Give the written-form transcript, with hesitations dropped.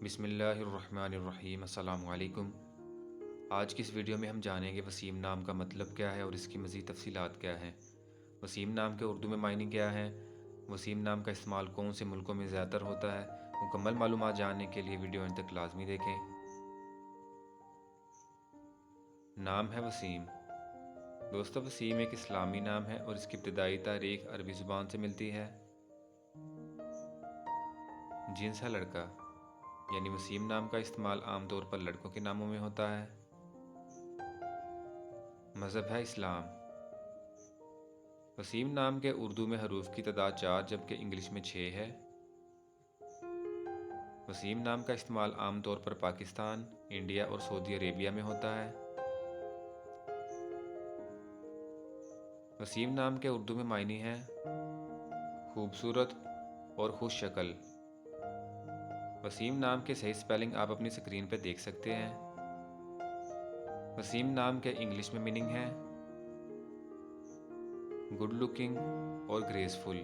بسم اللہ الرحمن الرحیم۔ السلام علیکم۔ آج کی اس ویڈیو میں ہم جانیں گے وسیم نام کا مطلب کیا ہے اور اس کی مزید تفصیلات کیا ہیں۔ وسیم نام کے اردو میں معنی کیا ہے، وسیم نام کا استعمال کون سے ملکوں میں زیادہ تر ہوتا ہے۔ مکمل معلومات جاننے کے لیے ویڈیو انت تک لازمی دیکھیں۔ نام ہے وسیم۔ دوستو، وسیم ایک اسلامی نام ہے اور اس کی ابتدائی تاریخ عربی زبان سے ملتی ہے۔ جنس ہے لڑکا، یعنی وسیم نام کا استعمال عام طور پر لڑکوں کے ناموں میں ہوتا ہے۔ مذہب ہے اسلام۔ وسیم نام کے اردو میں حروف کی تعداد 4 جبکہ انگلش میں 6 ہے۔ وسیم نام کا استعمال عام طور پر پاکستان، انڈیا اور سعودی عربیہ میں ہوتا ہے۔ وسیم نام کے اردو میں معنی ہے خوبصورت اور خوش شکل۔ وسیم نام کے صحیح سپیلنگ آپ اپنی سکرین پہ دیکھ سکتے ہیں۔ وسیم نام کے انگلش میں میننگ ہے گڈ لکنگ اور گریسفل۔